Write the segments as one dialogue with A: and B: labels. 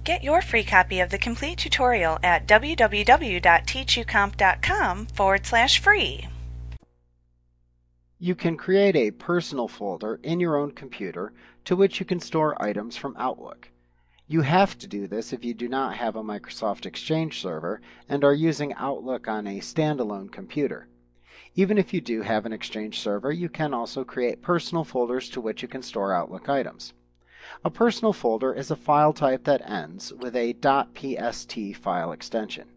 A: Get your free copy of the complete tutorial at www.teachucomp.com/free.
B: You can create a personal folder in your own computer to which you can store items from Outlook. You have to do this if you do not have a Microsoft Exchange server and are using Outlook on a standalone computer. Even if you do have an Exchange server, you can also create personal folders to which you can store Outlook items. A personal folder is a file type that ends with a .pst file extension.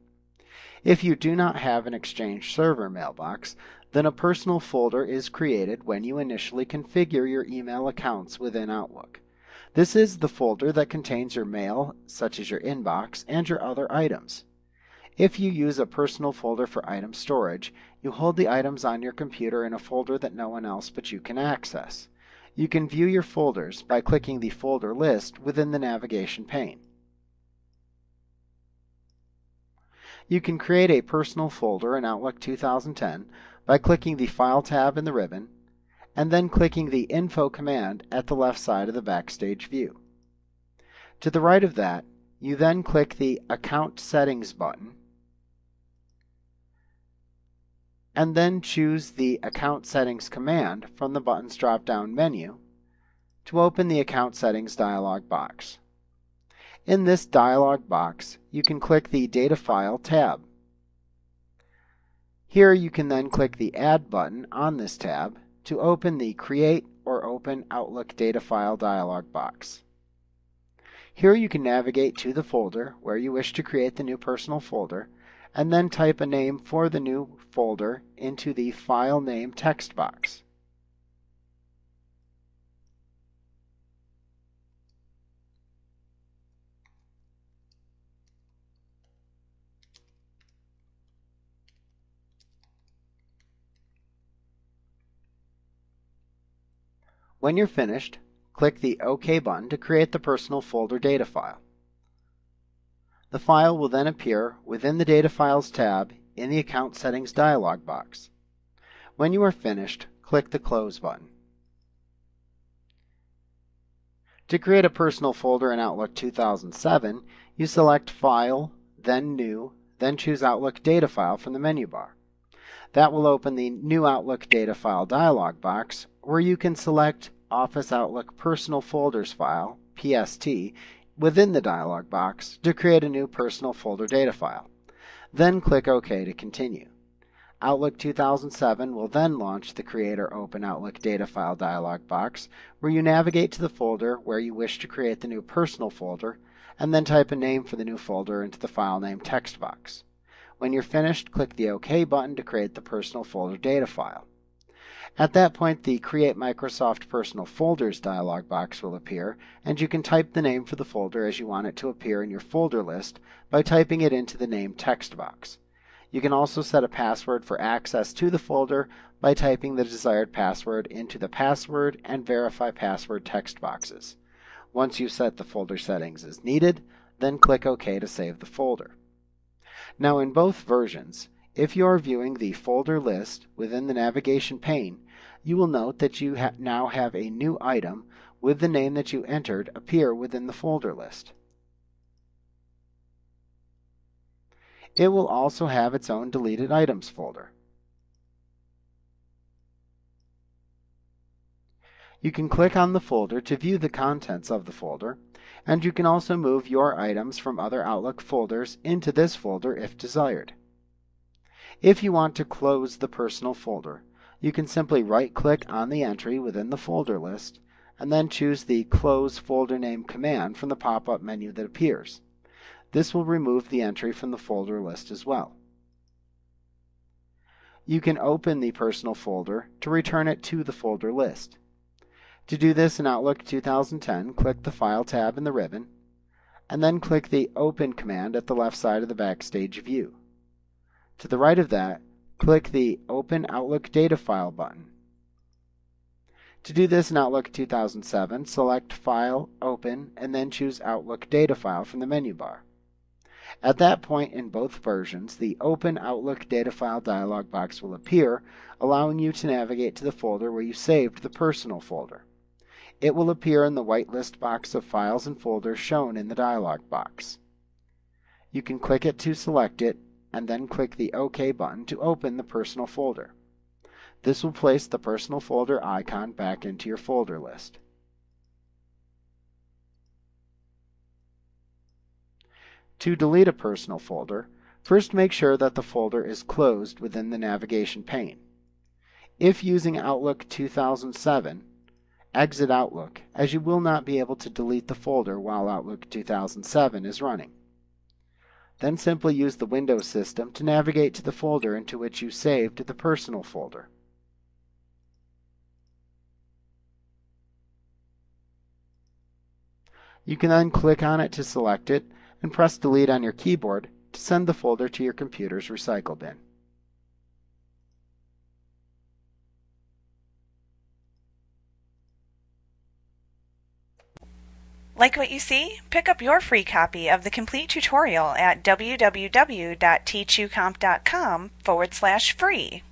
B: If you do not have an Exchange server mailbox, then a personal folder is created when you initially configure your email accounts within Outlook. This is the folder that contains your mail, such as your inbox, and your other items. If you use a personal folder for item storage, you hold the items on your computer in a folder that no one else but you can access. You can view your folders by clicking the folder list within the navigation pane. You can create a personal folder in Outlook 2010 by clicking the File tab in the ribbon, and then clicking the Info command at the left side of the Backstage view. To the right of that, you then click the Account Settings button, and then choose the Account Settings command from the button's drop-down menu to open the Account Settings dialog box. In this dialog box, you can click the Data File tab. Here you can then click the Add button on this tab to open the Create or Open Outlook Data File dialog box. Here you can navigate to the folder where you wish to create the new personal folder, and then type a name for the new folder into the File Name text box. When you're finished, click the OK button to create the personal folder data file. The file will then appear within the Data Files tab in the Account Settings dialog box. When you are finished, click the Close button. To create a personal folder in Outlook 2007, you select File, then New, then choose Outlook Data File from the menu bar. That will open the New Outlook Data File dialog box, where you can select Office Outlook Personal Folders File, PST, within the dialog box to create a new personal folder data file. Then click OK to continue. Outlook 2007 will then launch the Create or Open Outlook Data File dialog box, where you navigate to the folder where you wish to create the new personal folder, and then type a name for the new folder into the File Name text box. When you're finished, click the OK button to create the personal folder data file. At that point, the Create Microsoft Personal Folders dialog box will appear, and you can type the name for the folder as you want it to appear in your folder list by typing it into the Name text box. You can also set a password for access to the folder by typing the desired password into the Password and Verify Password text boxes. Once you've set the folder settings as needed, then click OK to save the folder. Now in both versions, if you are viewing the folder list within the navigation pane, you will note that you now have a new item with the name that you entered appear within the folder list. It will also have its own deleted items folder. You can click on the folder to view the contents of the folder, and you can also move your items from other Outlook folders into this folder if desired. If you want to close the personal folder, you can simply right-click on the entry within the folder list, and then choose the Close Folder Name command from the pop-up menu that appears. This will remove the entry from the folder list as well. You can open the personal folder to return it to the folder list. To do this in Outlook 2010, click the File tab in the ribbon, and then click the Open command at the left side of the Backstage view. To the right of that, click the Open Outlook Data File button. To do this in Outlook 2007, select File, Open, and then choose Outlook Data File from the menu bar. At that point in both versions, the Open Outlook Data File dialog box will appear, allowing you to navigate to the folder where you saved the personal folder. It will appear in the white list box of files and folders shown in the dialog box. You can click it to select it, and then click the OK button to open the personal folder. This will place the personal folder icon back into your folder list. To delete a personal folder, first make sure that the folder is closed within the navigation pane. If using Outlook 2007, exit Outlook, as you will not be able to delete the folder while Outlook 2007 is running. Then simply use the Windows system to navigate to the folder into which you saved the personal folder. You can then click on it to select it and press Delete on your keyboard to send the folder to your computer's recycle bin.
A: Like what you see? Pick up your free copy of the complete tutorial at www.teachucomp.com/free.